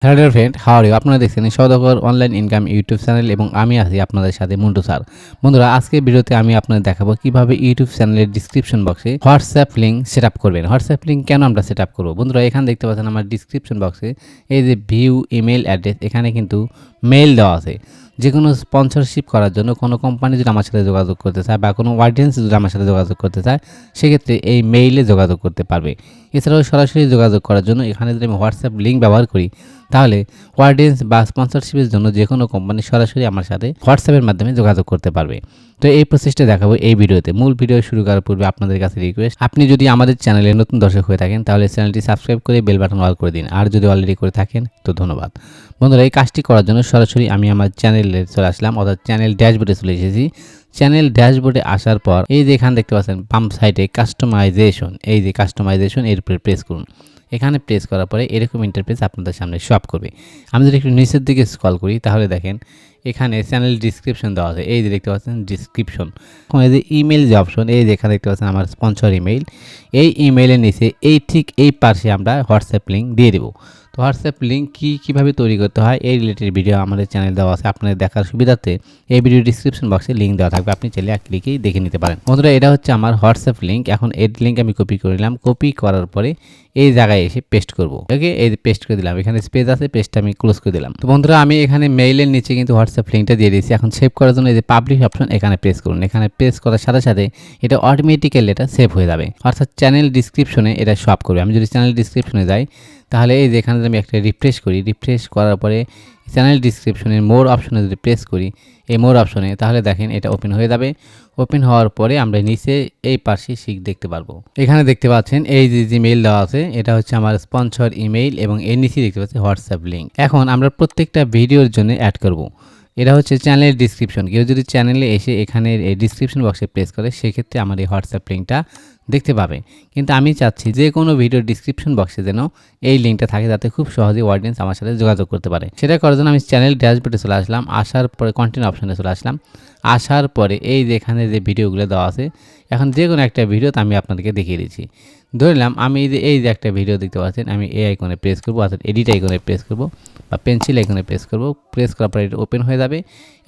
Hello dear friend, how are you? আপনারা দেখছেন Saudagar online income YouTube channel এবং আমি আছি আপনাদের সাথে মন্টু স্যার। বন্ধুরা, আজকের ভিডিওতে আমি আপনাদের দেখাবো কিভাবে ইউটিউব চ্যানেলের ডিসক্রিপশন বক্সে হোয়াটসঅ্যাপ লিঙ্ক সেট আপ করবেন। হোয়াটসঅ্যাপ লিঙ্ক কেন আমরা সেট আপ করবো? বন্ধুরা, এখানে দেখতে পাচ্ছেন আমার ডিসক্রিপশন বক্সে এই যে ভিউ ইমেল অ্যাড্রেস, এখানে কিন্তু মেইল দেওয়া আছে। যে কোনো স্পন্সরশিপ করার জন্য কোনো কোম্পানি যদি আমার সাথে যোগাযোগ করতে চায় বা কোনো অডিয়েন্স যদি আমার সাথে যোগাযোগ করতে চায়, সেক্ষেত্রে এই মেইলে যোগাযোগ করতে পারবে। এছাড়াও সরাসরি যোগাযোগ করার জন্য এখানে যদি আমি হোয়াটসঅ্যাপ লিঙ্ক ব্যবহার করি, তাহলে অডিয়েন্স বা স্পন্সরশিপের জন্য যে কোনো কোম্পানি সরাসরি আমার সাথে হোয়াটসঅ্যাপের মাধ্যমে যোগাযোগ করতে পারবে। তো এই প্রসেসটা দেখাবো এই ভিডিওতে। মূল ভিডিও শুরু করার পূর্বে আপনাদের কাছে রিকোয়েস্ট, আপনি যদি আমাদের চ্যানেলে নতুন দর্শক হয়ে থাকেন তাহলে চ্যানেলটি সাবস্ক্রাইব করে বেল বাটন অল করে দিন, আর যদি অলরেডি করে থাকেন তো ধন্যবাদ। বন্ধুরা, এই কাজটি করার জন্য সরাসরি আমি আমার চ্যানেলে চলে আসলাম, অর্থাৎ চ্যানেল ড্যাশবোর্ডে চলে এসেছি। চ্যানেল ড্যাশবোর্ডে আসার পর এই যে এখানে দেখতে পাচ্ছেন বাম সাইডে কাস্টমাইজেশন, এই যে কাস্টমাইজেশন এর উপরে প্রেস করুন। এখানে প্রেস করার পরে এরকম ইন্টারফেস আপনাদের সামনে শো আপ করবে। আমি যদি একটু নিচের দিকে স্ক্রল করি তাহলে দেখেন এখানে চ্যানেল ডিসক্রিপশন দেওয়া আছে। এই যে দেখতে পাচ্ছেন ডিসক্রিপশন, এই যে ইমেল যে অপশন, এই যে এখানে দেখতে পাচ্ছেন আমার স্পন্সর ইমেল। এই ইমেইলের নিচে ঠিক এই পাশে আমরা হোয়াটসঅ্যাপ লিঙ্ক দিয়ে দেবো। তো হোয়াটসঅ্যাপ লিঙ্ক কীভাবে তৈরি করতে হয় এই রিলেটেড ভিডিও আমাদের চ্যানেল দেওয়া আছে। আপনাদের দেখার সুবিধার্থে এই ভিডিও ডিসক্রিপশন বক্সে লিঙ্ক দেওয়া থাকবে, আপনি চাইলে এক ক্লিকেই দেখে নিতে পারেন। বন্ধুরা, এটা হচ্ছে আমার হোয়াটসঅ্যাপ লিঙ্ক। এখন এর লিঙ্ক আমি কপি করে নিলাম। কপি করার পরে এই জায়গায় এসে পেস্ট করব। ওকে, এই পেস্ট করে দিলাম। এখানে স্পেস আছে, পেস্টটা আমি ক্লোজ করে দিলাম। তো বন্ধুরা, আমি এখানে মেইলের নিচে কিন্তু হোয়াটসঅ্যাপ লিঙ্কটা দিয়ে দিয়েছি। এখন সেভ করার জন্য এই যে পাবলিশ অপশন, এখানে প্রেস করুন। এখানে প্রেস করার সাথে সাথে এটা অটোমেটিক্যালি এটা সেভ হয়ে যাবে, অর্থাৎ চ্যানেল ডিসক্রিপশনে এটা শো আপ করবে। আমি যদি চ্যানেল ডিসক্রিপশনে যাই তাহলে এই যে এখানে আমি একটা রিফ্রেশ করি, রিফ্রেশ করার পরে চ্যানেল ডিসক্রিপশনের মোর অপশনে যদি প্রেস করি, এই মোর অপশনে, তাহলে দেখেন এটা ওপেন হয়ে যাবে। ওপেন হওয়ার পরে আমরা নিচে এই পাশে শিখ দেখতে পারবো। এখানে দেখতে পাচ্ছেন এই যে মেইল দেওয়া আছে, এটা হচ্ছে আমার স্পন্সর ইমেইল এবং এর নিচে দেখতে পাচ্ছি হোয়াটসঅ্যাপ লিঙ্ক। এখন আমরা প্রত্যেকটা ভিডিওর জন্য অ্যাড করব। এটা হচ্ছে চ্যানেলের ডিসক্রিপশন। কেউ যদি চ্যানেলে এসে এখানে এই ডিসক্রিপশন বক্সে প্রেস করে, সেক্ষেত্রে আমার এই হোয়াটসঅ্যাপ লিঙ্কটা দেখতে পাবে। কিন্তু আমি চাচ্ছি যে কোনো ভিডিওর ডিসক্রিপশন বক্সে যেন এই লিঙ্কটা থাকে, যাতে খুব সহজেই অডিয়েন্স আমার সাথে যোগাযোগ করতে পারে। সেটা করার জন্য আমি চ্যানেল ড্যাশবোর্ডে চলে আসলাম। আসার পরে কন্টেন্ট অপশনে চলে আসলাম। আসার পরে এই যে এখানে যে ভিডিওগুলো দেওয়া আছে, এখন যে কোনো একটা ভিডিও আমি আপনাদেরকে দেখিয়ে দিচ্ছি। ধরলাম আমি এই যে একটা ভিডিও দেখতে পাচ্ছেন, আমি এই আইকনে প্রেস করব, অর্থাৎ এডিট আইকনে প্রেস করব বা পেন্সিল আইকনে প্রেস করব। প্রেস করার পরে এটা ওপেন হয়ে যাবে।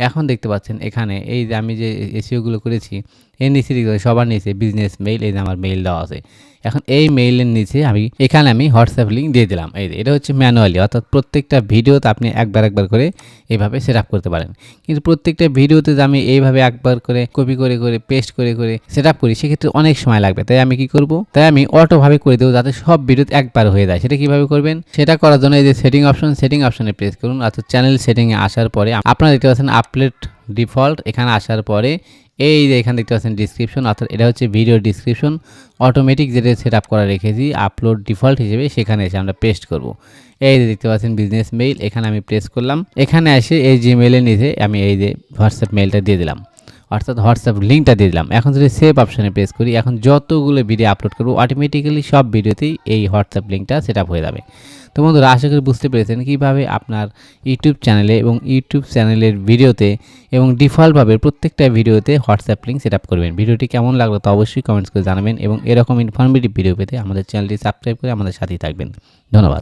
এখন দেখতে পাচ্ছেন এখানে এই যে আমি যে এসইওগুলো করেছি, এর নিচে সবার নিচে বিজনেস মেইল, এই যে আমার মেইল দেওয়া আছে। এখন এই মেইলের নিচে এখানে আমি হোয়াটসঅ্যাপ লিঙ্ক দিয়ে দিলাম। এই যে এটা হচ্ছে ম্যানুয়ালি, অর্থাৎ প্রত্যেকটা ভিডিওতে আপনি একবার করে এইভাবে সেট আপ করতে পারেন। কিন্তু প্রত্যেকটা ভিডিওতে যে আমি এইভাবে একবার করে কপি করে পেস্ট করে সেট আপ করি, সেক্ষেত্রে অনেক সময় লাগবে। তাই আমি কি করব, তাই আমি অটোভাবে করে দেবো, যাতে সব ভিডিওতে একবার হয়ে যায়। সেটা কিভাবে করবেন? সেটা করার জন্য এই যে সেটিং অপশনে প্রেস করুন। অর্থাৎ চ্যানেল সেটিংয়ে আসার পরে আপনারা দেখতে পাচ্ছেন আপলোড ডিফল্ট। এখানে আসার পরে এই যে এখানে দেখতে পাচ্ছেন ডিসক্রিপশন, অর্থাৎ এটা হচ্ছে ভিডিও ডিসক্রিপশন অটোমেটিক যেটা সেট আপ করা রেখেছি আপলোড ডিফল্ট হিসেবে, সেখানে এসে আমরা পেস্ট করব। এই যে দেখতে পাচ্ছেন বিজনেস মেইল, এখানে আমি প্রেস করলাম। এখানে এসে এই জিমেইলের নিচে আমি এই যে হোয়াটসঅ্যাপ মেইলটা দিয়ে দিলাম, অর্থাৎ হোয়াটসঅ্যাপ লিঙ্কটা দিয়ে দিলাম। এখন যদি সেভ অপশনে প্রেস করি, এখন যতগুলো ভিডিও আপলোড করবো অটোমেটিক্যালি সব ভিডিওতেই এই হোয়াটসঅ্যাপ লিঙ্কটা সেট আপ হয়ে যাবে। তো বন্ধুরা, আশা করি বুঝতে পেরেছেন কীভাবে আপনার ইউটিউব চ্যানেলে এবং ইউটিউব চ্যানেলের ভিডিওতে এবং ডিফল্টভাবে প্রত্যেকটা ভিডিওতে হোয়াটসঅ্যাপ লিঙ্ক সেট আপ করবেন। ভিডিওটি কেমন লাগলো তো অবশ্যই কমেন্টস করে জানাবেন এবং এরকম ইনফরমেটিভ ভিডিও পেতে আমাদের চ্যানেলটি সাবস্ক্রাইব করে আমাদের সাথেই থাকবেন। ধন্যবাদ।